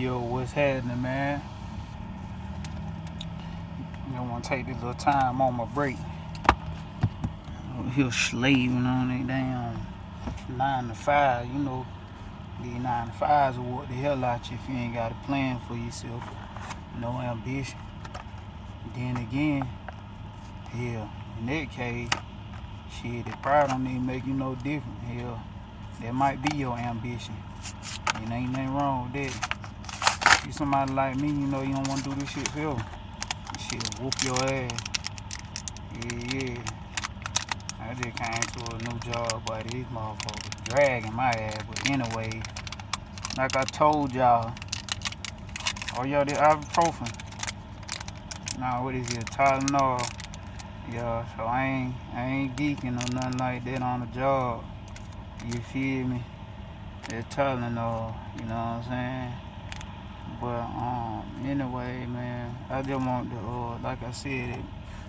Yo, what's happening, man? I want to take this little time on my break. Over here slaving on that damn 9 to 5. You know, these 9 to 5s will work the hell out you if you ain't got a plan for yourself. No ambition. Then again, hell, in that case, shit, the pride don't even make you no different. Hell, that might be your ambition. And ain't nothing wrong with that. You somebody like me, you know you don't want to do this shit forever. This shit will whoop your ass. Yeah. I just came to a new job, but these motherfuckers dragging my ass. But anyway, like I told y'all, y'all the ibuprofen. Nah, what is it? Tylenol. Yeah, so I ain't geeking or nothing like that on the job. You feel me? They're Tylenol, you know what I'm saying? But anyway, man, I just want to like I said,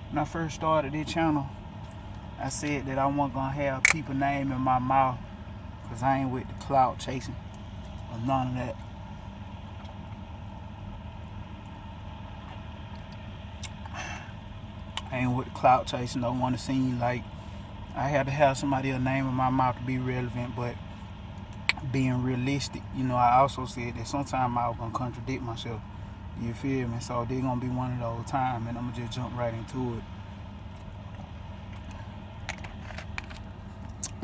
when I first started this channel, I said that I wasn't gonna have people name in my mouth, cause I ain't with the clout chasing or none of that. I ain't with the clout chasing. Don't want to seem like I had to have somebody else's name in my mouth to be relevant, but being realistic, you know, I also said that sometimes I was gonna contradict myself. You feel me? So they're gonna be one of those times, and I'm gonna just jump right into it.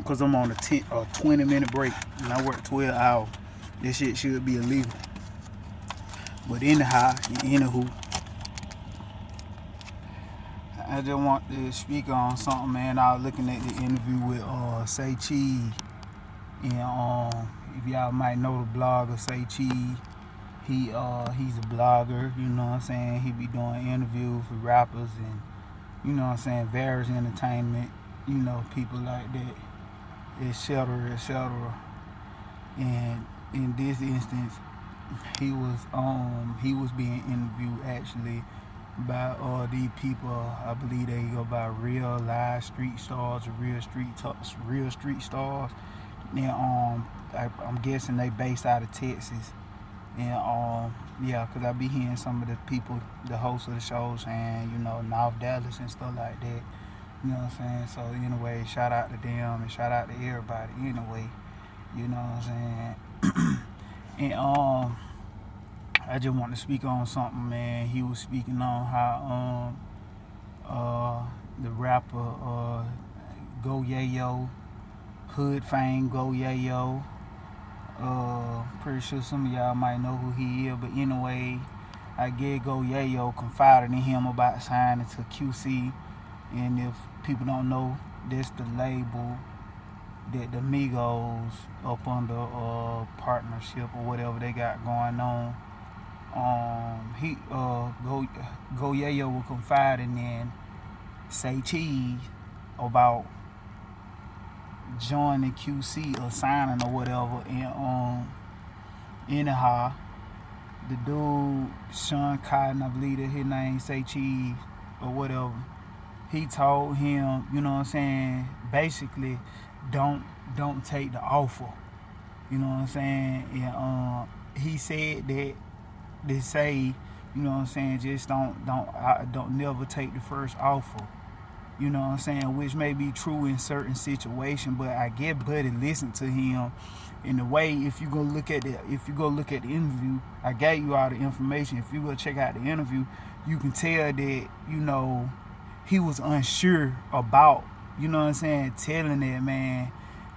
Cause I'm on a 20-minute break, and I work 12 hours. This shit should be illegal. But anywho, I just want to speak on something, man. I was looking at the interview with Say Cheese. And if y'all might know the blogger Say Cheese, he's a blogger, you know what I'm saying? He be doing interviews for rappers and, you know what I'm saying, various entertainment, you know, people like that, etc. And in this instance, he was being interviewed actually by these people. I believe they go by real live street stars or real street stars. And I'm guessing they based out of Texas. And yeah, cause I be hearing some of the people, the hosts of the shows saying, you know, North Dallas and stuff like that. You know what I'm saying? So anyway, shout out to them and shout out to everybody. Anyway, you know what I'm saying? And I just want to speak on something, man. He was speaking on how the rapper GoYayo, HoodFame GoYayo. Pretty sure some of y'all might know who he is, but anyway, I guess GoYayo confided in him about signing to QC. And if people don't know, that's the label that the Migos up under partnership or whatever they got going on. GoYayo was confiding in Say Cheese about joining QC or signing or whatever. And anyhow, the dude Shawn Cotton, I believe that his name Say Cheese or whatever, he told him, you know what I'm saying, basically don't take the offer. You know what I'm saying? And he said that they say, you know what I'm saying, just don't never take the first offer. You know what I'm saying? Which may be true in certain situations, but I get Buddy listened to him in the way. If you go look at the interview, I gave you all the information. If you go check out the interview, you can tell that, you know, he was unsure about, you know what I'm saying, telling that man,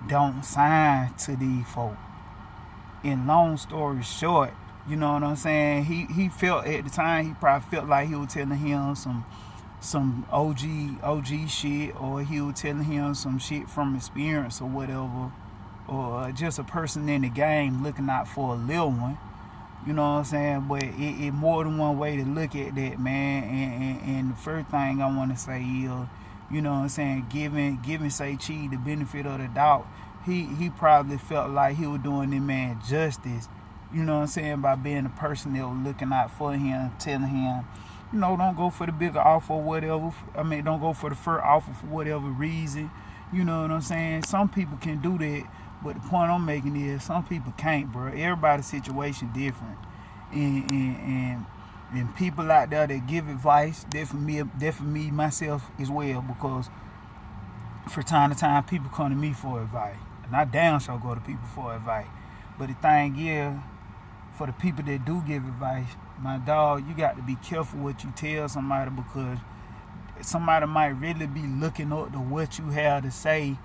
don't sign to these folk. And long story short, you know what I'm saying, he felt at the time, he probably felt like he was telling him some OG shit, or he was telling him some shit from experience or whatever, or just a person in the game looking out for a little one. You know what I'm saying? But it more than one way to look at that, man. And the first thing I want to say is, you know what I'm saying, giving Say Cheese the benefit of the doubt, he probably felt like he was doing this man justice, you know what I'm saying, by being the person that was looking out for him, telling him, you know, don't go for the bigger offer or whatever. I mean, don't go for the first offer for whatever reason. You know what I'm saying? Some people can do that, but the point I'm making is some people can't, bro. Everybody's situation different. And people out there that give advice, that for me myself as well, because from time to time people come to me for advice, and I damn sure go to people for advice. But the thing is, for the people that do give advice, my dog, you got to be careful what you tell somebody, because somebody might really be looking up to what you have to say,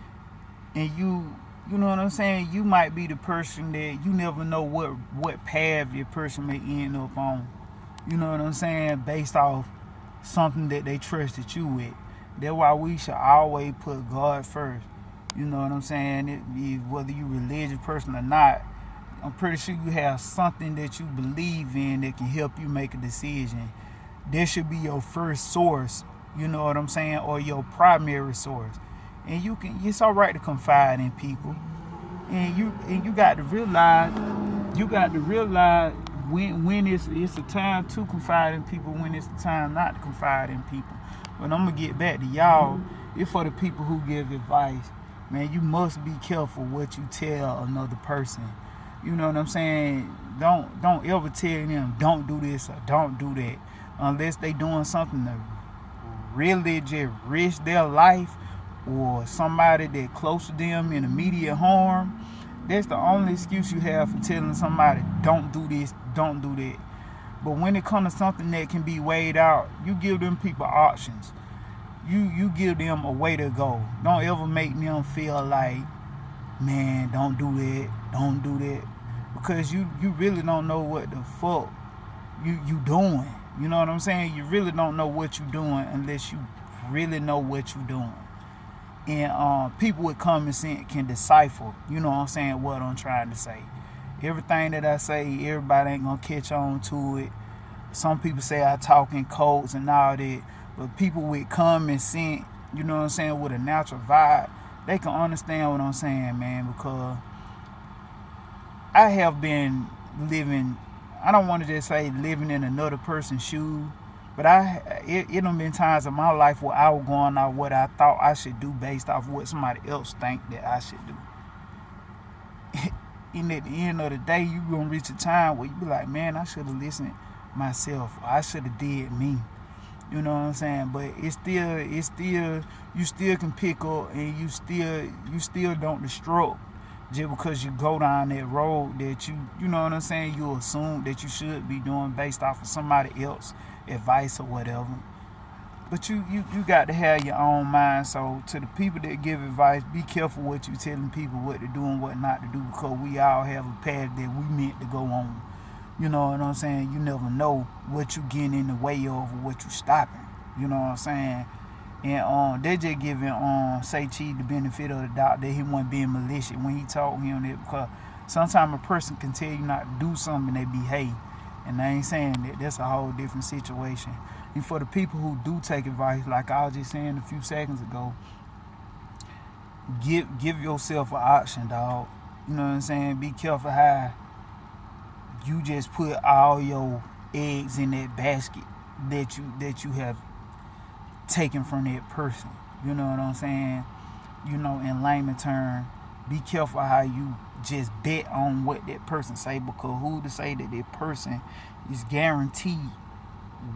and you know what I'm saying, you might be the person that you never know what path your person may end up on. You know what I'm saying? Based off something that they trusted you with. That's why we should always put God first. You know what I'm saying? Whether you a religious person or not, I'm pretty sure you have something that you believe in that can help you make a decision. That should be your first source, you know what I'm saying, or your primary source. And it's all right to confide in people. And you got to realize when it's a time to confide in people, when it's a time not to confide in people. But I'm gonna get back to y'all. It's for the people who give advice. Man, you must be careful what you tell another person. You know what I'm saying? Don't ever tell them don't do this or don't do that, unless they doing something to really just risk their life, or somebody that close to them in immediate harm. That's the only excuse you have for telling somebody don't do this, don't do that. But when it comes to something that can be weighed out, you give them people options. You give them a way to go. Don't ever make them feel like, man, don't do that, because you really don't know what the fuck you doing. You know what I'm saying? You really don't know what you doing unless you really know what you doing. And people with common sense can decipher, you know what I'm saying, what I'm trying to say. Everything that I say, everybody ain't gonna catch on to it. Some people say I talk in codes and all that, but people with common sense, you know what I'm saying, with a natural vibe, they can understand what I'm saying, man, because I have been living, I don't want to just say living in another person's shoes, but it done been times in my life where I was going off what I thought I should do based off what somebody else think that I should do. And at the end of the day, you gonna reach a time where you be like, man, I should have listened myself. Or I should have did me. You know what I'm saying? But it's still, you still can pick up, and you still don't destroy just because you go down that road that you know what I'm saying, you assume that you should be doing based off of somebody else advice or whatever. But you got to have your own mind. So to the people that give advice, be careful what you telling people what to do and what not to do, because we all have a path that we meant to go on. You know what I'm saying? You never know what you getting in the way of or what you stopping. You know what I'm saying? And they just giving Say Cheese the benefit of the doubt that he wasn't being malicious when he told him that, because sometimes a person can tell you not to do something and they behave. And I ain't saying that. That's a whole different situation. And for the people who do take advice, like I was just saying a few seconds ago, give yourself an option, dog. You know what I'm saying? Be careful how you just put all your eggs in that basket that you have taken from that person. You know what I'm saying? You know, in layman terms, be careful how you just bet on what that person say, because who to say that that person is guaranteed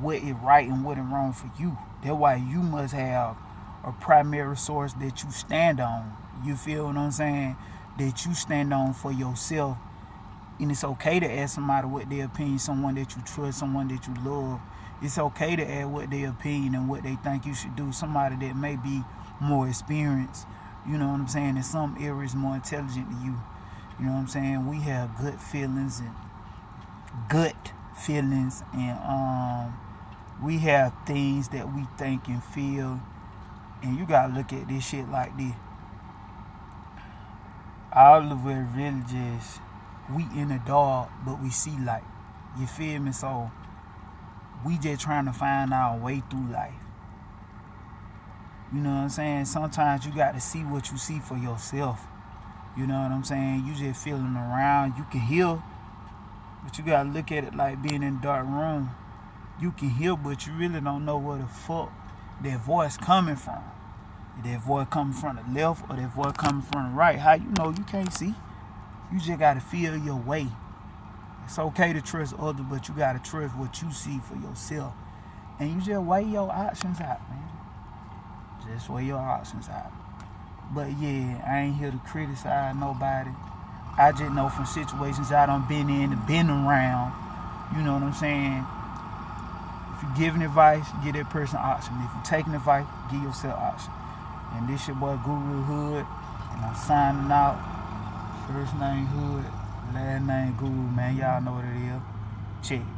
what is right and what is wrong for you. That's why you must have a primary source that you stand on. You feel what I'm saying? That you stand on for yourself. And it's okay to ask somebody what their opinion, someone that you trust, someone that you love. It's okay to ask what their opinion and what they think you should do. Somebody that may be more experienced, you know what I'm saying, in some areas more intelligent than you. You know what I'm saying? We have gut feelings and we have things that we think and feel. And you gotta look at this shit like this. All of it really just, we in the dark, but we see light. You feel me? So we just trying to find our way through life. You know what I'm saying? Sometimes you got to see what you see for yourself. You know what I'm saying? You just feeling around. You can hear, but you got to look at it like being in a dark room. You can hear, but you really don't know where the fuck that voice coming from. If that voice coming from the left or that voice coming from the right, how you know? You can't see. You just got to feel your way. It's okay to trust others, but you gotta trust what you see for yourself. And you just weigh your options out, man. Just weigh your options out. But yeah, I ain't here to criticize nobody. I just know from situations I done been in and been around, you know what I'm saying? If you giving advice, give that person option. If you taking advice, give yourself option. And this your boy Guru Hood, and I'm signing out. First name Hood, last name Guru, man. Y'all know what it is. Check.